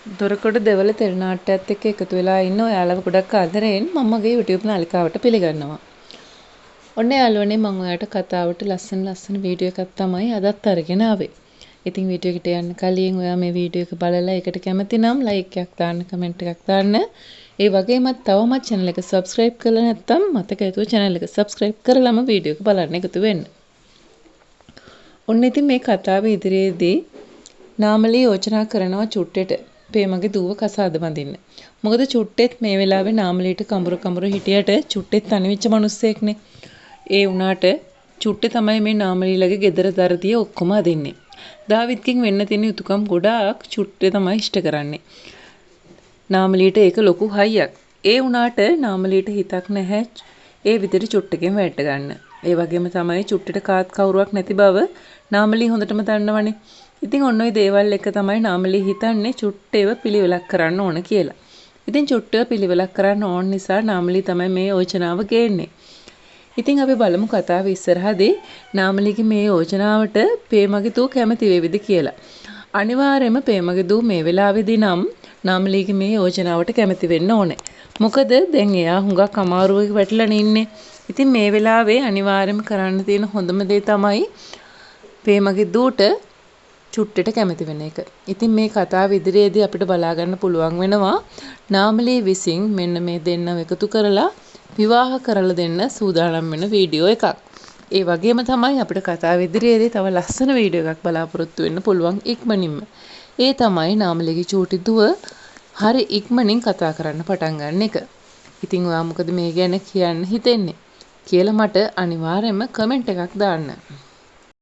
දොරකඩ දෙවල තෙල් නාට්‍යයත් එක්ක එකතු වෙලා ඉන්න ඔයාලව ගොඩක් ආදරයෙන් මම මගේ YouTube නාලිකාවට පිළිගන්නවා. ඔන්න යාළුවනේ මම ඔයාලට කතාවට ලස්සන වීඩියෝ එකක් තමයි අදත් අරගෙන ආවේ. ඉතින් වීඩියෝ එකට යන්න කලින් ඔයා මේ වීඩියෝ එක බලලා ඒකට කැමති නම් ලයික් එකක් දාන්න, කමෙන්ට් එකක් දාන්න. ඒ වගේම තවමත් channel එක subscribe කරලා නැත්නම් මතක ඇතුව channel එක subscribe කරලාම වීඩියෝ එක බලන්න එකතු වෙන්න. ඔන්න ඉතින් මේ කතාව ඉදිරියේදී නාමලී යෝජනා කරනවා චුට්ටෙට පේමගේ දුව කසාද බඳින්න. මොකද චුට්ටෙත් මේ වෙලාවේ නාමලීට කඹර හිටියට චුට්ටෙත් තනිවිච්ච මිනිස්සෙක්නේ. ඒ වුණාට චුට්ටේ තමයි මේ නාමලීලගේ ගෙදර දරදිය ඔක්කොම අදින්නේ. දාවිත්ගෙන් වෙන්න තියෙන යුතුයකම් ගොඩාක් චුට්ටේ තමයි ඉෂ්ට කරන්නේ. නාමලීට ඒක ලොකු හයියක්. ඒ වුණාට නාමලීට හිතක් නැහැ ඒ විදිහට චුට්ටගෙන් වැට ගන්න. ඒ වගේම තමයි චුට්ටෙට කාත් කවුරුවක් නැති බව නාමලී හොඳටම දන්නවනේ. ඉතින් ඔන්න ඔය දේවල් එක තමයි නාමලී හිතන්නේ චුට්ටේව පිළිවෙලක් කරන්න ඕන කියලා. ඉතින් චුට්ටේව පිළිවෙලක් කරන්න ඕන නිසා නාමලී තමයි මේ යෝජනාව ගේන්නේ. ඉතින් අපි බලමු කතාව ඉස්සරහදී නාමලීගේ මේ යෝජනාවට පේමගේ දූ කැමති වේවිද කියලා. අනිවාර්යයෙන්ම පේමගේ දූ මේ වෙලාවේදී නම් නාමලීගේ මේ යෝජනාවට කැමති වෙන්න ඕනේ. මොකද දැන් එයා හුඟක් අමාරුවක වැටලා ඉන්නේ. ඉතින් මේ වෙලාවේ අනිවාර්යයෙන්ම කරන්න තියෙන හොඳම දේ තමයි පේමගේ දූට චුට්ටෙට කැමති වෙන එක. ඉතින් මේ කතාව ඉදිරියේදී අපිට බලා ගන්න පුළුවන් වෙනවා නාමලී විසින් මෙන්න මේ දෙන්නව එකතු කරලා විවාහ කරලා දෙන්න සූදානම් වෙන වීඩියෝ එකක්. ඒ වගේම තමයි අපිට කතාව ඉදිරියේදී තව ලස්සන වීඩියෝ එකක් බලාපොරොත්තු වෙන්න පුළුවන් ඉක්මනින්ම. ඒ තමයි නාමලීගේ චූටි දුව හරි ඉක්මනින් කතා කරන්න පටන් ගන්න එක. ඉතින් ඔයා මොකද මේ ගැන කියන්න හිතෙන්නේ කියලා මට අනිවාර්යයෙන්ම කමෙන්ට් එකක් දාන්න.